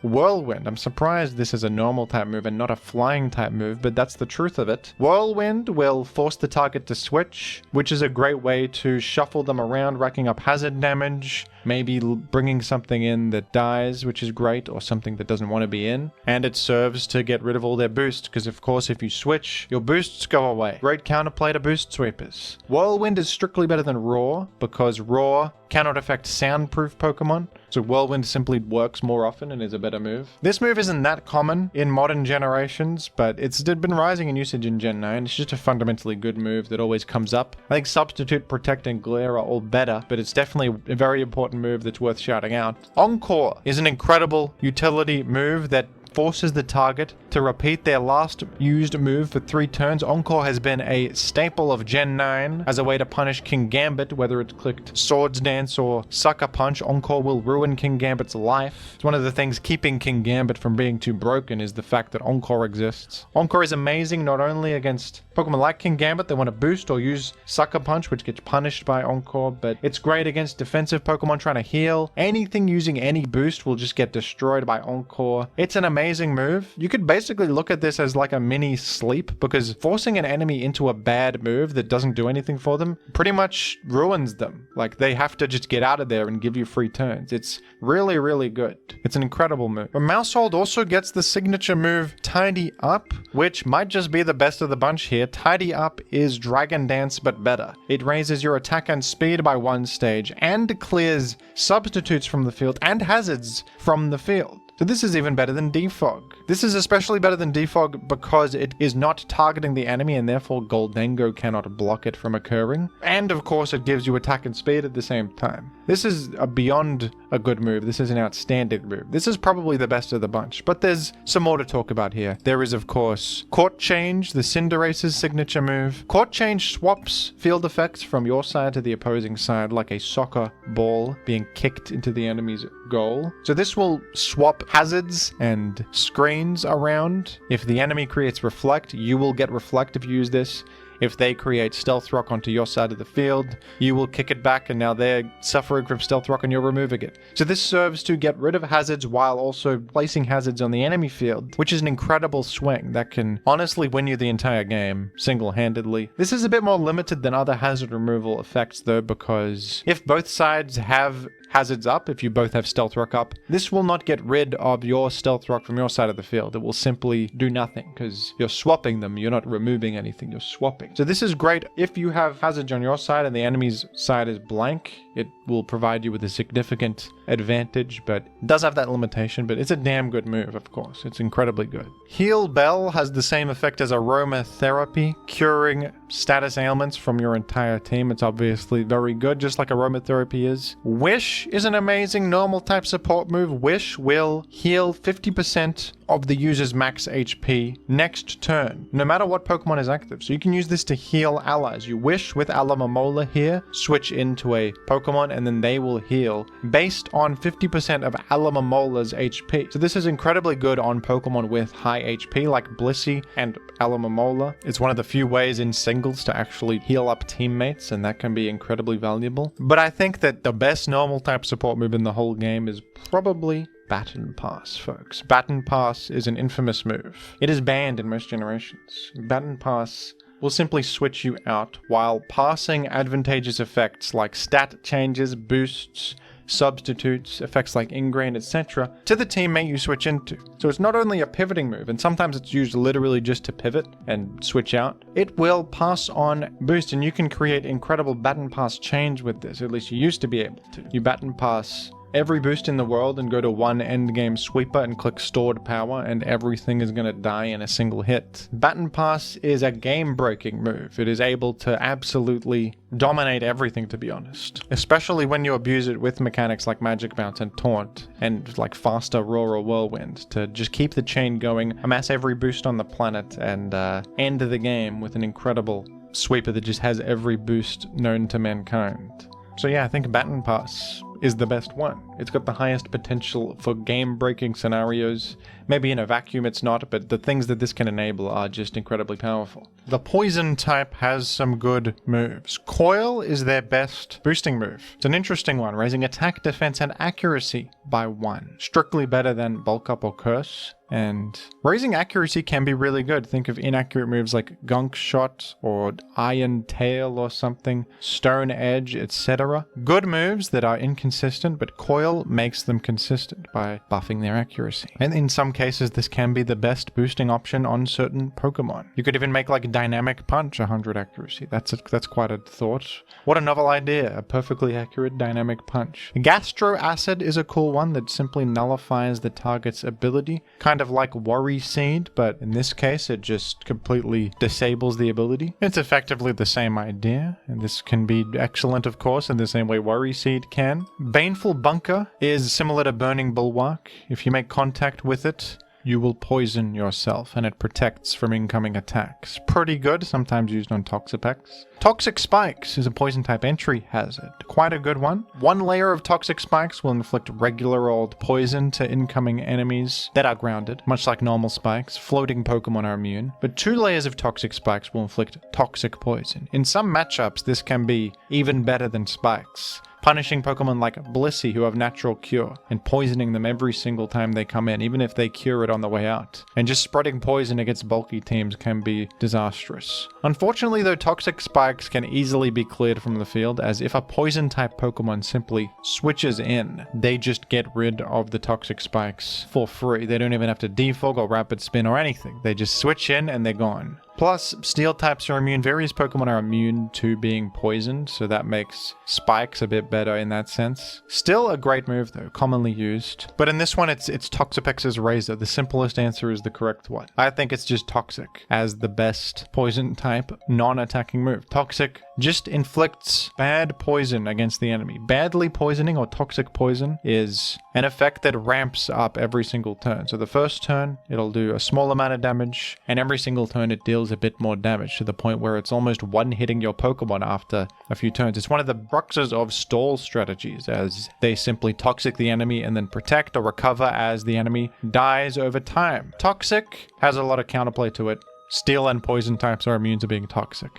Whirlwind. I'm surprised this is a normal type move and not a flying type move, but that's the truth of it. Whirlwind will force the target to switch, which is a great way to shuffle them around, racking up hazard damage, maybe bringing something in that dies, which is great, or something that doesn't want to be in. And it serves to get rid of all their boosts, because of course if you switch, your boosts go away. Great counterplay to boost sweepers. Whirlwind is strictly better than Roar, because Roar cannot affect soundproof Pokemon, so Whirlwind simply works more often and is a better move. This move isn't that common in modern generations, but it's been rising in usage in Gen 9. It's just a fundamentally good move that always comes up. I think Substitute, Protect, and Glare are all better, but it's definitely a very important move that's worth shouting out. Encore is an incredible utility move that forces the target to repeat their last used move for 3 turns. Encore has been a staple of Gen 9 as a way to punish King Gambit, whether it's clicked Swords Dance or Sucker Punch. Encore will ruin King Gambit's life. It's one of the things keeping King Gambit from being too broken is the fact that Encore exists. Encore is amazing not only against Pokemon like King Gambit that want to boost or use Sucker Punch, which gets punished by Encore, but it's great against defensive Pokemon trying to heal. Anything using any boost will just get destroyed by Encore. It's an amazing move. You could basically look at this as like a mini sleep, because forcing an enemy into a bad move that doesn't do anything for them pretty much ruins them. Like, they have to just get out of there and give you free turns. It's really, really good. It's an incredible move. But Maushold also gets the signature move Tidy Up, which might just be the best of the bunch here. Tidy Up is Dragon Dance but better. It raises your attack and speed by 1 stage and clears substitutes from the field and hazards from the field. So this is even better than Defog. This is especially better than Defog because it is not targeting the enemy and therefore Goldengo cannot block it from occurring. And of course it gives you attack and speed at the same time. This is beyond a good move. This is an outstanding move. This is probably the best of the bunch, but there's some more to talk about here. There is of course Court Change, the Cinderace's signature move. Court Change swaps field effects from your side to the opposing side like a soccer ball being kicked into the enemy's goal. So this will swap hazards and screens around. If the enemy creates Reflect, you will get Reflect if you use this. If they create Stealth Rock onto your side of the field, you will kick it back and now they're suffering from Stealth Rock and you're removing it. So this serves to get rid of hazards while also placing hazards on the enemy field, which is an incredible swing that can honestly win you the entire game single-handedly. This is a bit more limited than other hazard removal effects though, because if both sides have hazards up, if you both have Stealth Rock up, this will not get rid of your Stealth Rock from your side of the field. It will simply do nothing because you're swapping them. You're not removing anything, you're swapping. So this is great if you have hazards on your side and the enemy's side is blank. It will provide you with a significant advantage, but it does have that limitation, but it's a damn good move, of course. It's incredibly good. Heal Bell has the same effect as Aromatherapy, curing status ailments from your entire team. It's obviously very good, just like Aromatherapy is. Wish is an amazing normal type support move. Wish will heal 50% of the user's max HP next turn, no matter what Pokemon is active. So you can use this to heal allies. You wish with Alomomola here, switch into a Pokemon and then they will heal based on 50% of Alamomola's HP. So this is incredibly good on Pokemon with high HP like Blissey and Alomomola. It's one of the few ways in singles to actually heal up teammates, and that can be incredibly valuable. But I think that the best normal type support move in the whole game is probably Baton Pass, folks. Baton Pass is an infamous move. It is banned in most generations. Baton Pass will simply switch you out while passing advantageous effects like stat changes, boosts, substitutes, effects like Ingrain, etc. to the teammate you switch into. So it's not only a pivoting move, and sometimes it's used literally just to pivot and switch out. It will pass on boost, and you can create incredible Baton Pass change with this. At least you used to be able to. You Baton Pass every boost in the world and go to one endgame sweeper and click stored power, and everything is going to die in a single hit. Baton Pass is a game-breaking move. It is able to absolutely dominate everything, to be honest. Especially when you abuse it with mechanics like Magic Bounce and Taunt, and like faster Aurora Whirlwind to just keep the chain going, amass every boost on the planet, and end the game with an incredible sweeper that just has every boost known to mankind. So yeah, I think Baton Pass is the best one. It's got the highest potential for game-breaking scenarios. Maybe in a vacuum it's not, but the things that this can enable are just incredibly powerful. The Poison type has some good moves. Coil is their best boosting move. It's an interesting one, raising attack, defense, and accuracy by 1. Strictly better than Bulk Up or Curse. And raising accuracy can be really good. Think of inaccurate moves like Gunk Shot or Iron Tail or something, Stone Edge, etc. Good moves that are inconsistent, but Coil makes them consistent by buffing their accuracy. And in some cases, this can be the best boosting option on certain Pokemon. You could even make like Dynamic Punch 100 accuracy. That's quite a thought. What a novel idea, a perfectly accurate Dynamic Punch. Gastro Acid is a cool one that simply nullifies the target's ability, kind of like Worry Seed, but in this case it just completely disables the ability. It's effectively the same idea, and this can be excellent, of course, in the same way Worry Seed can. Baneful Bunker is similar to Burning Bulwark. If you make contact with it, you will poison yourself, and it protects from incoming attacks. Pretty good, sometimes used on Toxapex. Toxic Spikes is a poison type entry hazard. Quite a good one. One layer of Toxic Spikes will inflict regular old poison to incoming enemies that are grounded, much like normal spikes. Floating Pokemon are immune. But 2 layers of Toxic Spikes will inflict toxic poison. In some matchups, this can be even better than spikes, punishing Pokemon like Blissey who have natural cure and poisoning them every single time they come in, even if they cure it on the way out. And just spreading poison against bulky teams can be disastrous. Unfortunately though, Toxic Spikes can easily be cleared from the field, as if a poison type Pokemon simply switches in, they just get rid of the Toxic Spikes for free. They don't even have to defog or rapid spin or anything. They just switch in and they're gone. Plus, steel types are immune. Various Pokemon are immune to being poisoned, so that makes spikes a bit better in that sense. Still a great move though, commonly used. But in this one, it's Toxapex's Razor. The simplest answer is the correct one. I think it's just Toxic as the best poison type non-attacking move. Toxic just inflicts bad poison against the enemy. Badly poisoning or toxic poison is an effect that ramps up every single turn. So the first turn, it'll do a small amount of damage, and every single turn it deals a bit more damage to the point where it's almost one-hitting your Pokemon after a few turns. It's one of the cruxes of stall strategies, as they simply toxic the enemy and then protect or recover as the enemy dies over time. Toxic has a lot of counterplay to it. Steel and poison types are immune to being toxic.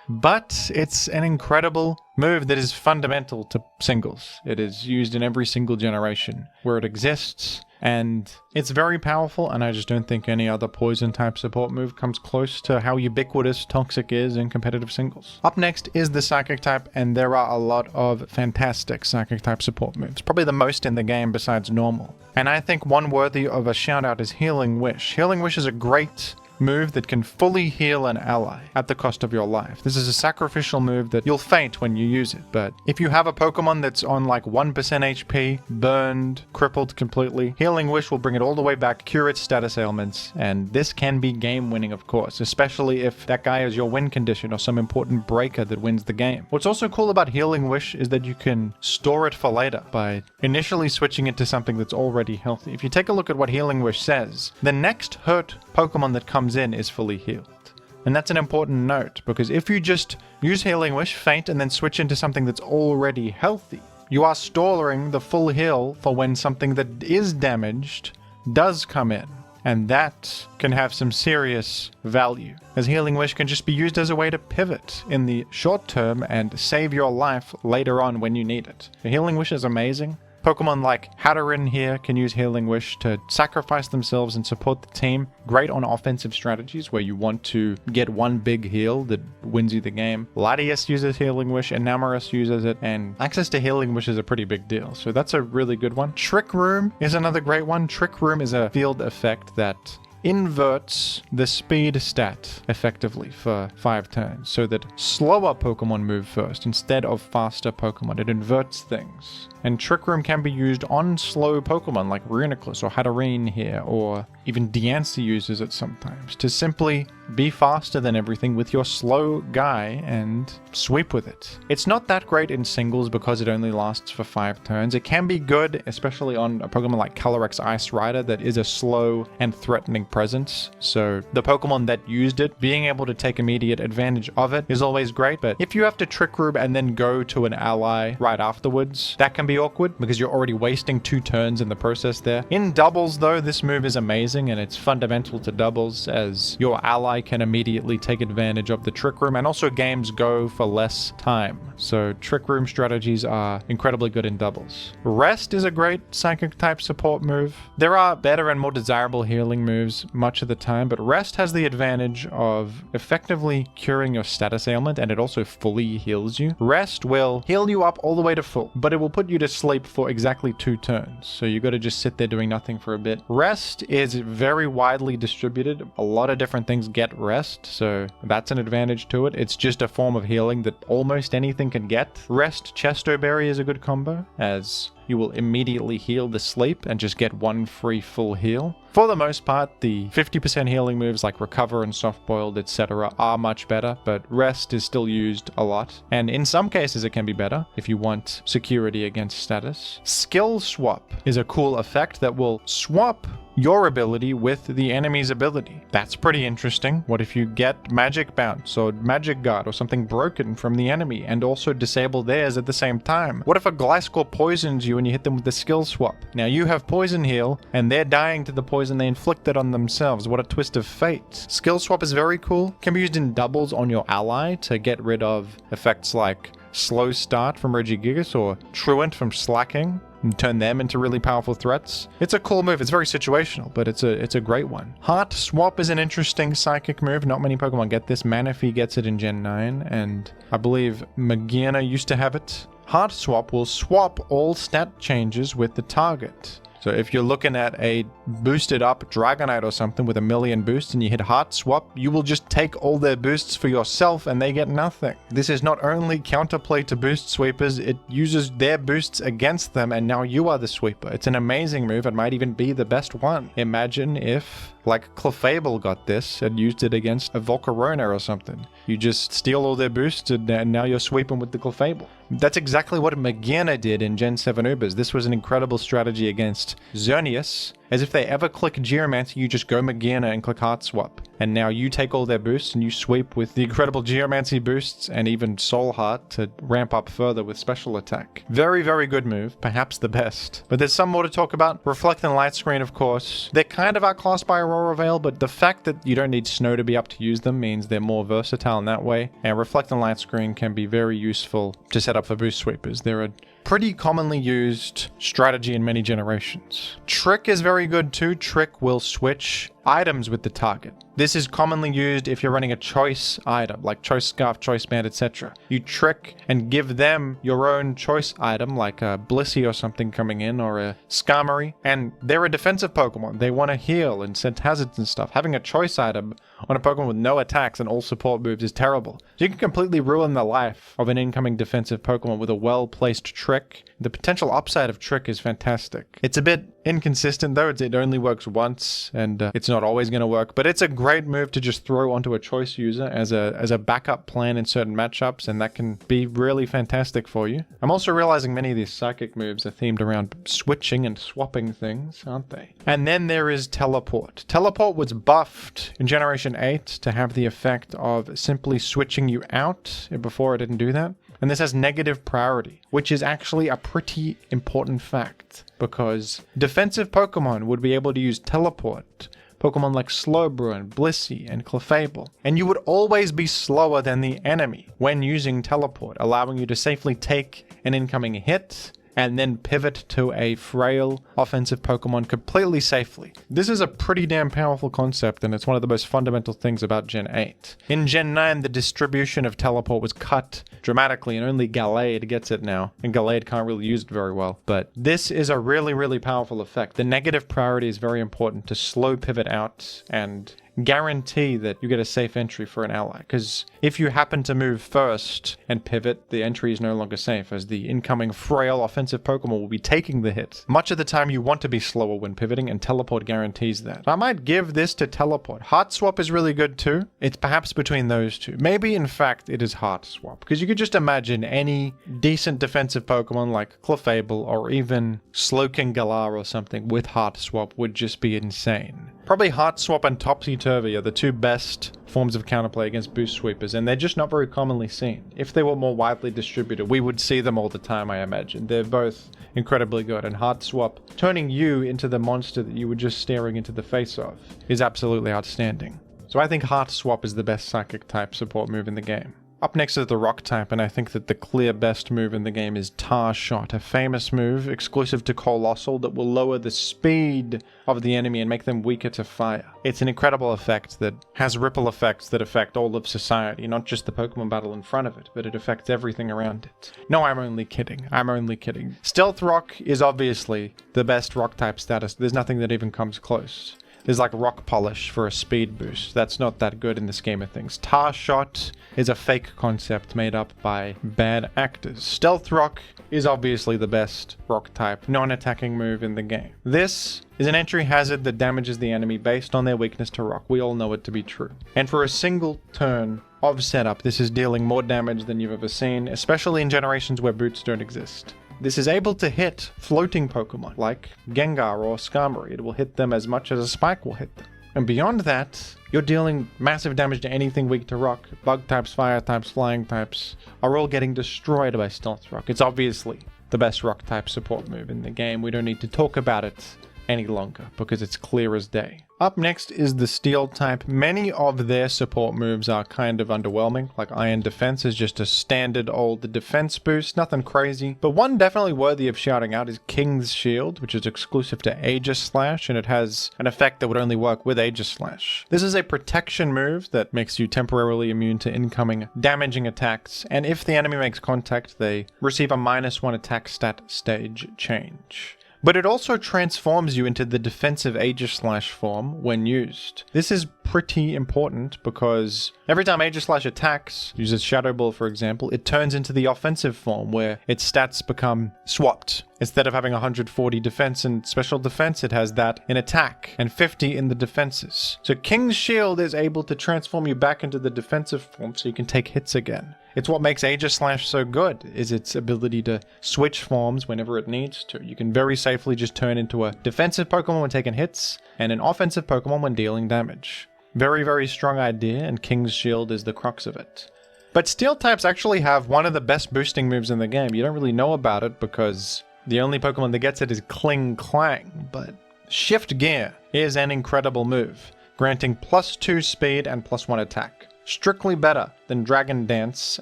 But it's an incredible move that is fundamental to singles. It is used in every single generation where it exists, and it's very powerful, and I just don't think any other poison type support move comes close to how ubiquitous Toxic is in competitive singles. Up next is the Psychic type, and there are a lot of fantastic Psychic type support moves, probably the most in the game besides normal. And I think one worthy of a shout out is Healing Wish. Healing Wish is a great move that can fully heal an ally at the cost of your life. This is a sacrificial move that you'll faint when you use it, but if you have a Pokemon that's on like 1% HP, burned, crippled completely, Healing Wish will bring it all the way back, cure its status ailments, and this can be game winning, of course, especially if that guy is your win condition or some important breaker that wins the game. What's also cool about Healing Wish is that you can store it for later by initially switching it to something that's already healthy. If you take a look at what Healing Wish says, the next hurt Pokemon that comes in is fully healed. And that's an important note, because if you just use Healing Wish, faint, and then switch into something that's already healthy, you are storing the full heal for when something that is damaged does come in. And that can have some serious value, as Healing Wish can just be used as a way to pivot in the short term and save your life later on when you need it. The Healing Wish is amazing. Pokemon like Hatterene here can use Healing Wish to sacrifice themselves and support the team. Great on offensive strategies where you want to get one big heal that wins you the game. Latias uses Healing Wish, and Enamorus uses it, and access to Healing Wish is a pretty big deal. So that's a really good one. Trick Room is another great one. Trick Room is a field effect that inverts the speed stat effectively for 5 turns, so that slower Pokemon move first instead of faster Pokemon. It inverts things. And Trick Room can be used on slow Pokemon like Reuniclus or Hatterene here, or even Diancie uses it sometimes, to simply be faster than everything with your slow guy and sweep with it. It's not that great in singles because it only lasts for 5 turns. It can be good, especially on a Pokemon like Calyrex Ice Rider that is a slow and threatening presence. So the Pokemon that used it, being able to take immediate advantage of it is always great. But if you have to Trick Room and then go to an ally right afterwards, that can be awkward because you're already wasting 2 turns in the process there. In doubles though, this move is amazing, and it's fundamental to doubles, as your ally can immediately take advantage of the Trick Room, and also games go for less time. So Trick Room strategies are incredibly good in doubles. Rest is a great Psychic type support move. There are better and more desirable healing moves much of the time, but Rest has the advantage of effectively curing your status ailment, and it also fully heals you. Rest will heal you up all the way to full, but it will put you to sleep for exactly 2 turns. So you got to just sit there doing nothing for a bit. Rest is very widely distributed. A lot of different things get rest, so that's an advantage to it. It's just a form of healing that almost anything can get. Rest Chesto Berry is a good combo, as you will immediately heal the sleep and just get one free full heal. For the most part, the 50% healing moves like Recover and Soft-Boiled, etc. are much better, but Rest is still used a lot. And in some cases it can be better if you want security against status. Skill Swap is a cool effect that will swap your ability with the enemy's ability. That's pretty interesting. What if you get Magic Bounce or Magic Guard or something broken from the enemy and also disable theirs at the same time? What if a Gliscor poisons you and you hit them with the skill swap? Now you have Poison Heal and they're dying to the poison they inflicted on themselves. What a twist of fate. Skill swap is very cool. Can be used in doubles on your ally to get rid of effects like Slow Start from Regigigas or Truant from Slacking and turn them into really powerful threats. It's a cool move. It's very situational, but it's a great one. Heart Swap is an interesting psychic move. Not many Pokemon get this. Manaphy gets it in Gen 9, and I believe Magearna used to have it. Heart Swap will swap all stat changes with the target. So if you're looking at a boosted up Dragonite or something with 1,000,000 boosts and you hit Heart Swap, you will just take all their boosts for yourself and they get nothing. This is not only counterplay to boost sweepers, it uses their boosts against them and now you are the sweeper. It's an amazing move and might even be the best one. Imagine if, like Clefable got this and used it against a Volcarona or something. You just steal all their boosts and now you're sweeping with the Clefable. That's exactly what Magearna did in Gen 7 Ubers. This was an incredible strategy against Xerneas. As if they ever click Geomancy, you just go Magearna and click Heart Swap. And now you take all their boosts and you sweep with the incredible Geomancy boosts and even Soul Heart to ramp up further with special attack. Very, very good move. Perhaps the best. But there's some more to talk about. Reflect and Light Screen, of course. They're kind of outclassed by Aurora Veil, but the fact that you don't need Snow to be up to use them means they're more versatile in that way. And Reflect and Light Screen can be very useful to set up for boost sweepers. They're a pretty commonly used strategy in many generations. Trick is very good too. Trick will switch items with the target. This is commonly used if you're running a choice item, like Choice Scarf, Choice Band, etc. You trick and give them your own choice item, like a Blissey or something coming in, or a Skarmory, and they're a defensive Pokemon. They want to heal and set hazards and stuff. Having a choice item on a Pokemon with no attacks and all support moves is terrible. So you can completely ruin the life of an incoming defensive Pokemon with a well-placed trick. The potential upside of Trick is fantastic. It's a bit inconsistent though. It only works once and it's not always going to work, but it's a great move to just throw onto a choice user as a backup plan in certain matchups, and that can be really fantastic for you. I'm also realizing many of these psychic moves are themed around switching and swapping things, aren't they? And then there is Teleport. Teleport was buffed in Generation 8 to have the effect of simply switching you out. Before it didn't do that. And this has negative priority, which is actually a pretty important fact, because defensive Pokemon would be able to use Teleport, Pokemon like Slowbro and Blissey and Clefable, and you would always be slower than the enemy when using Teleport, allowing you to safely take an incoming hit and then pivot to a frail offensive Pokemon completely safely. This is a pretty damn powerful concept, and it's one of the most fundamental things about Gen 8. In Gen 9, the distribution of Teleport was cut dramatically, and only Gallade gets it now, and Gallade can't really use it very well. But this is a really, really powerful effect. The negative priority is very important to slow pivot out and guarantee that you get a safe entry for an ally, because if you happen to move first and pivot, the entry is no longer safe, as the incoming frail offensive Pokemon will be taking the hit. Much of the time you want to be slower when pivoting, and Teleport guarantees that. I might give this to Teleport. Heart Swap is really good too. It's perhaps between those two. Maybe in fact it is Heart Swap, because you could just imagine any decent defensive Pokemon like Clefable or even Slowking Galar or something with Heart Swap would just be insane. Probably Heart Swap and Topsy-Turvy are the two best forms of counterplay against boost sweepers, and they're just not very commonly seen. If they were more widely distributed, we would see them all the time, I imagine. They're both incredibly good, and Heart Swap, turning you into the monster that you were just staring into the face of, is absolutely outstanding. So I think Heart Swap is the best Psychic type support move in the game. Up next is the Rock type, and I think that the clear best move in the game is Tar Shot, a famous move exclusive to Colossal that will lower the speed of the enemy and make them weaker to fire. It's an incredible effect that has ripple effects that affect all of society, not just the Pokemon battle in front of it, but it affects everything around it. No, I'm only kidding. I'm only kidding. Stealth Rock is obviously the best Rock type status. There's nothing that even comes close. is like rock polish for a speed boost. That's not that good in the scheme of things. Tar shot is a fake concept made up by bad actors. Stealth rock is obviously the best rock type non-attacking move in the game. This is an entry hazard that damages the enemy based on their weakness to rock. We all know it to be true. And for a single turn of setup, this is dealing more damage than you've ever seen, especially in generations where boots don't exist. This is able to hit floating Pokemon like Gengar or Skarmory. It will hit them as much as a spike will hit them. And beyond that, you're dealing massive damage to anything weak to rock. Bug types, fire types, flying types are all getting destroyed by Stealth Rock. It's obviously the best rock type support move in the game. We don't need to talk about it any longer because it's clear as day. Up next is the Steel type. Many of their support moves are kind of underwhelming, like Iron Defense is just a standard old defense boost, nothing crazy. But one definitely worthy of shouting out is King's Shield, which is exclusive to Aegis Slash, and it has an effect that would only work with Aegis Slash. This is a protection move that makes you temporarily immune to incoming damaging attacks, and if the enemy makes contact, they receive a -1 attack stat stage change. But it also transforms you into the defensive Aegis Slash form when used. This is pretty important because every time Aegis Slash attacks, uses Shadow Ball for example, it turns into the offensive form where its stats become swapped. Instead of having 140 defense and special defense, it has that in attack and 50 in the defenses. So King's Shield is able to transform you back into the defensive form so you can take hits again. It's what makes Aegis Slash so good, is its ability to switch forms whenever it needs to. You can very safely just turn into a defensive Pokemon when taking hits, and an offensive Pokemon when dealing damage. Very, very strong idea, and King's Shield is the crux of it. But Steel types actually have one of the best boosting moves in the game. You don't really know about it because the only Pokemon that gets it is Kling Clang, but Shift Gear is an incredible move, granting +2 speed and +1 attack. Strictly better than Dragon Dance,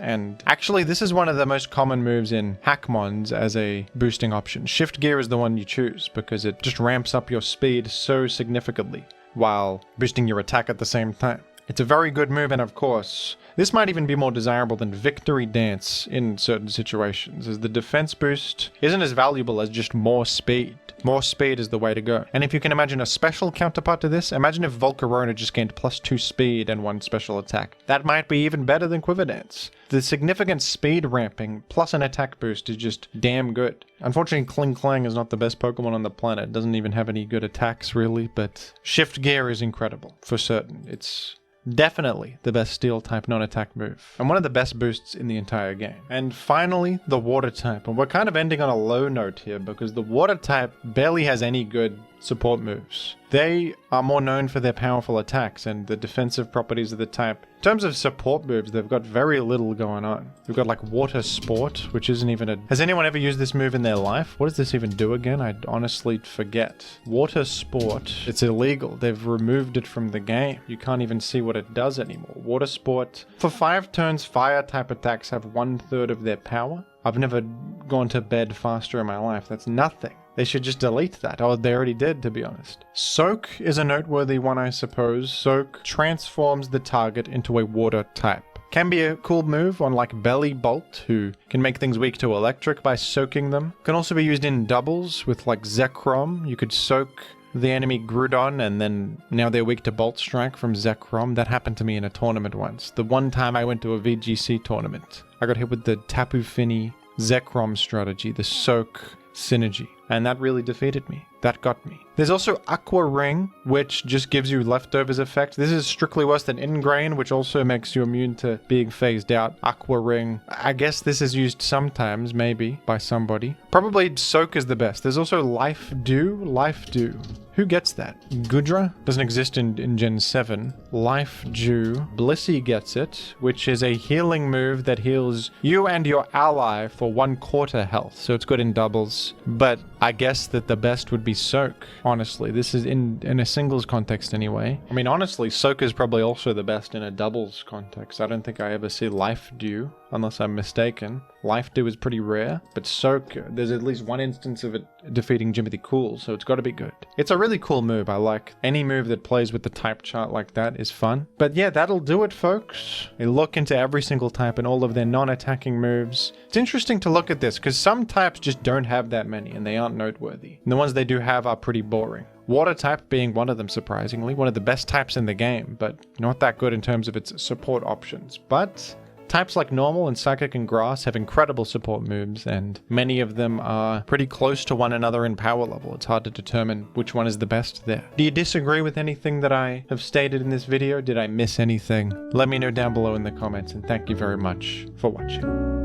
and actually this is one of the most common moves in Hackmons as a boosting option. Shift Gear is the one you choose because it just ramps up your speed so significantly while boosting your attack at the same time. It's a very good move, and of course, this might even be more desirable than Victory Dance in certain situations, as the defense boost isn't as valuable as just more speed. More speed is the way to go. And if you can imagine a special counterpart to this, imagine if Volcarona just gained +2 speed and 1 special attack. That might be even better than Quiver Dance. The significant speed ramping plus an attack boost is just damn good. Unfortunately, Kling Clang is not the best Pokemon on the planet. It doesn't even have any good attacks really, but Shift Gear is incredible, for certain. It's definitely the best Steel type non-attack move, and one of the best boosts in the entire game. And finally, the Water type. And we're kind of ending on a low note here because the Water type barely has any good support moves. They are more known for their powerful attacks and the defensive properties of the type. In terms of support moves, they've got very little going on. We've got like Water Sport, which isn't even a... Has anyone ever used this move in their life? What does this even do again? I honestly forget. Water Sport, it's illegal. They've removed it from the game. You can't even see what it does anymore. Water Sport, for 5 turns, fire type attacks have 1/3 of their power. I've never gone to bed faster in my life. That's nothing. They should just delete that. Oh, they already did, to be honest. Soak is a noteworthy one, I suppose. Soak transforms the target into a water type. Can be a cool move on like Belly Bolt, who can make things weak to electric by soaking them. Can also be used in doubles with like Zekrom. You could soak the enemy Groudon and then now they're weak to Bolt Strike from Zekrom. That happened to me in a tournament once. The one time I went to a VGC tournament, I got hit with the Tapu Fini Zekrom strategy, the soak synergy, and that really defeated me. That got me. There's also Aqua Ring, which just gives you leftovers effect. This is strictly worse than Ingrain, which also makes you immune to being phased out. Aqua Ring, I guess this is used sometimes, maybe, by somebody. Probably Soak is the best. There's also Life Dew. Life Dew. Who gets that? Gudra? Doesn't exist in Gen 7. Life Dew. Blissey gets it, which is a healing move that heals you and your ally for 1/4 health. So it's good in doubles. But I guess that the best would be Soak. Honestly, this is in a singles context anyway. I mean, honestly, Soak is probably also the best in a doubles context. I don't think I ever see Life Dew, unless I'm mistaken. Life Dew is pretty rare, but Soak, there's at least one instance of it defeating Jimothy Cool, so it's got to be good. It's a really cool move. I like any move that plays with the type chart like that is fun. But yeah, that'll do it, folks. A look into every single type and all of their non-attacking moves. It's interesting to look at this, because some types just don't have that many, and they aren't noteworthy. And the ones they do do have are pretty boring. Water type being one of them, surprisingly, one of the best types in the game, but not that good in terms of its support options. But types like Normal and Psychic and Grass have incredible support moves, and many of them are pretty close to one another in power level. It's hard to determine which one is the best there. Do you disagree with anything that I have stated in this video? Did I miss anything? Let me know down below in the comments, and thank you very much for watching.